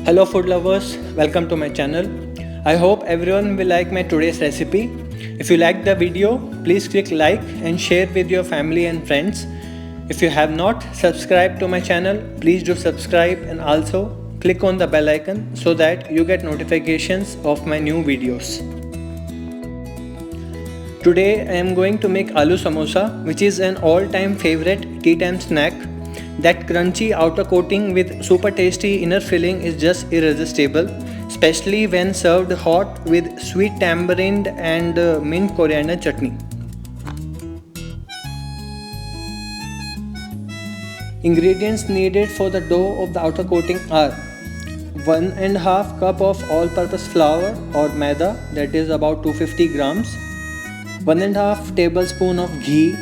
Hello food lovers, welcome to my channel. I hope everyone will like my today's recipe. If you like the video, please click like and share with your family and friends. If you have not subscribed to my channel, please do subscribe and also click on the bell icon so that you get notifications of my new videos. Today I am going to make aloo samosa, which is an all-time favorite tea time snack. That crunchy outer coating with super tasty inner filling is just irresistible, especially when served hot with sweet tamarind and mint coriander chutney. Ingredients needed for the dough of the outer coating are 1.5 cup of all-purpose flour or maida, that is about 250 grams, 1.5 tablespoon of ghee,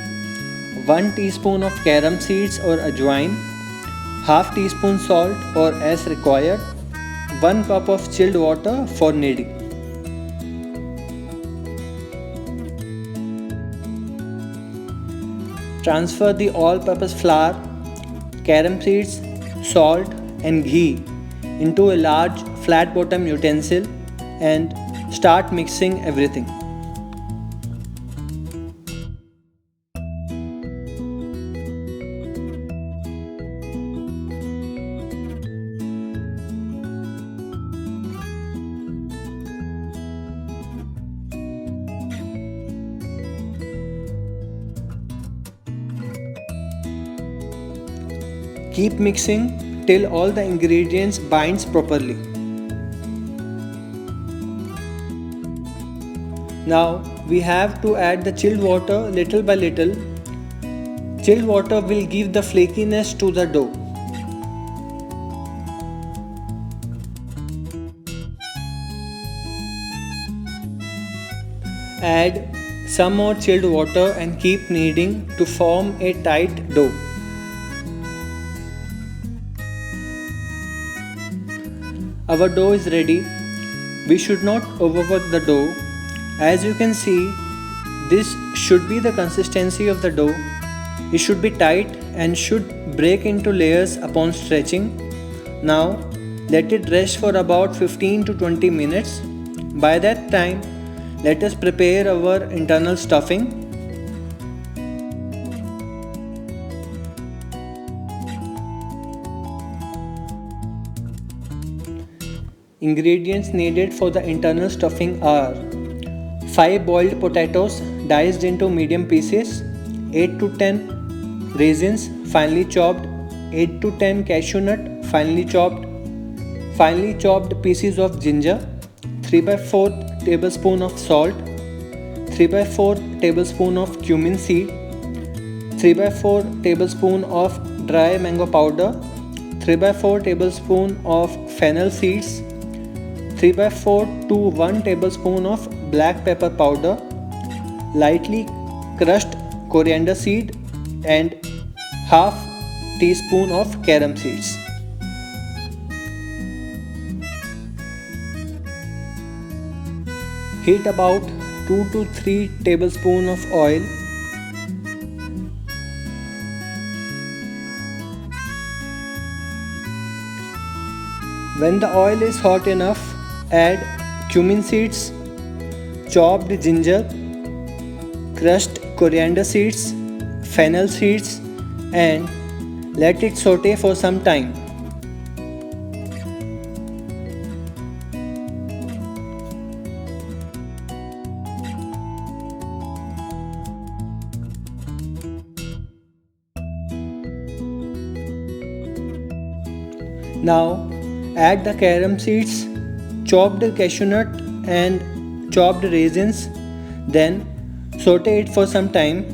1 teaspoon of carom seeds or ajwain, half teaspoon salt or as required, 1 cup of chilled water for kneading. Transfer the all-purpose flour, carom seeds, salt and ghee into a large flat bottom utensil and start mixing everything. Keep mixing till all the ingredients binds properly. Now we have to add the chilled water little by little. Chilled water will give the flakiness to the dough. Add some more chilled water and keep kneading to form a tight dough. Our dough is ready. We should not overwork the dough. As you can see, this should be the consistency of the dough. It should be tight and should break into layers upon stretching. Now, let it rest for about 15 to 20 minutes. By that time, let us prepare our internal stuffing. Ingredients needed for the internal stuffing are 5 boiled potatoes diced into medium pieces, 8 to 10 raisins finely chopped, 8 to 10 cashew nut finely chopped pieces of ginger, 3 by 4 tablespoon of salt, 3 by 4 tablespoon of cumin seed, 3 by 4 tablespoon of dry mango powder, 3 by 4 tablespoon of fennel seeds, 3 by 4 to 1 tablespoon of black pepper powder, lightly crushed coriander seed and half teaspoon of carom seeds. Heat about 2 to 3 tablespoons of oil. When the oil is hot enough, add cumin seeds, chopped ginger, crushed coriander seeds, fennel seeds and let it saute for some time. Now add the carom seeds, chopped cashew nut and chopped raisins, then saute it for some time.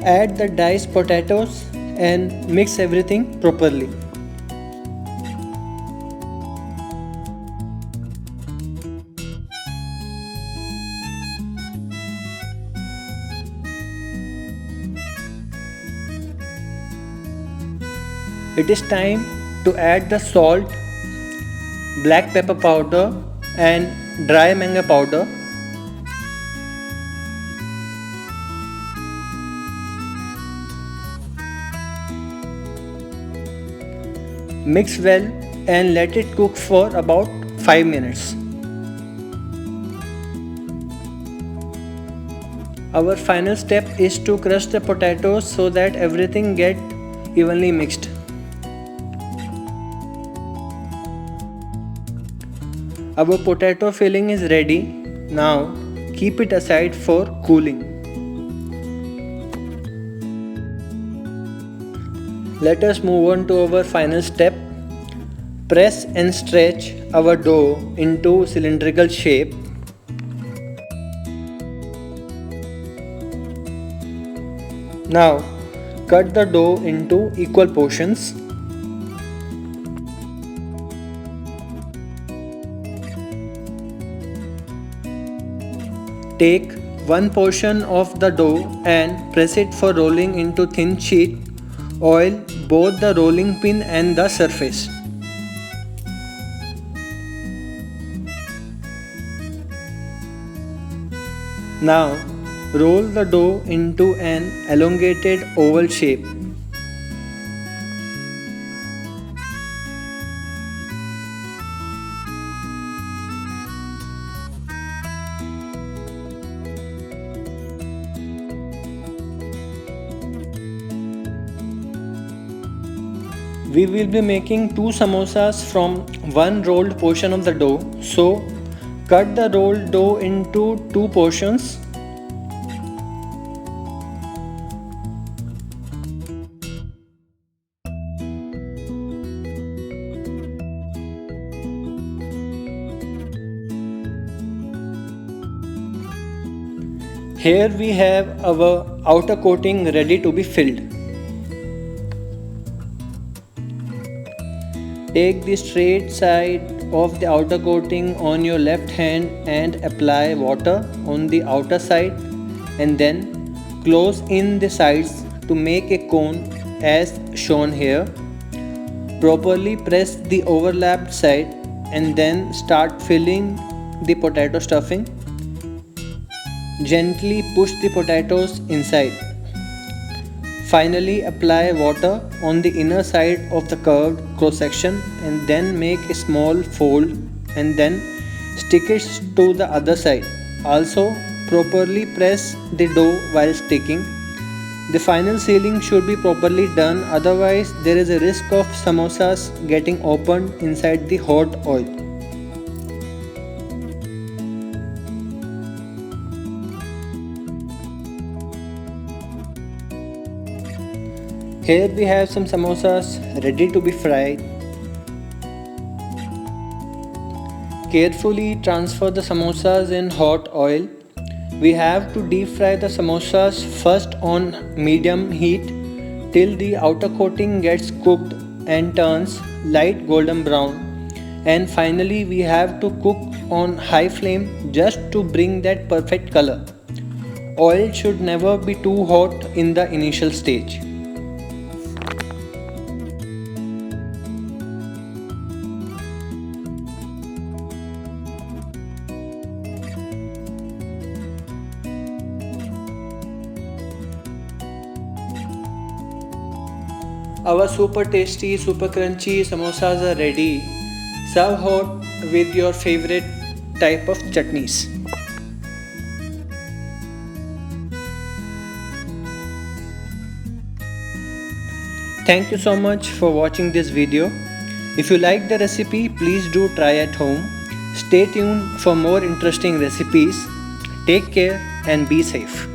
Add the diced potatoes and mix everything properly. It is time to add the salt black pepper powder and dry mango powder. Mix well and let it cook for about 5 minutes. Our final step is to crush the potatoes so that everything gets evenly mixed. Our potato filling is ready. Now keep it aside for cooling. Let us move on to our final step. Press and stretch our dough into cylindrical shape. Now cut the dough into equal portions. Take one portion of the dough and press it for rolling into thin sheet. Oil both the rolling pin and the surface. Now roll the dough into an elongated oval shape. We will be making 2 samosas from one rolled portion of the dough. So cut the rolled dough into 2 portions. Here we have our outer coating ready to be filled. Take the straight side of the outer coating on your left hand and apply water on the outer side, and then close in the sides to make a cone as shown here. Properly press the overlapped side and then start filling the potato stuffing. Gently push the potatoes inside. Finally apply water on the inner side of the curved cross section and then make a small fold and then stick it to the other side. Also properly press the dough while sticking. The final sealing should be properly done, otherwise there is a risk of samosas getting opened inside the hot oil. Here we have some samosas ready to be fried. Carefully transfer the samosas in hot oil. We have to deep fry the samosas first on medium heat till the outer coating gets cooked and turns light golden brown. And finally we have to cook on high flame just to bring that perfect color. Oil should never be too hot in the initial stage. Our super tasty, super crunchy samosas are ready. Serve hot with your favorite type of chutneys. Thank you so much for watching this video. If you like the recipe, please do try at home. Stay tuned for more interesting recipes. Take care and be safe.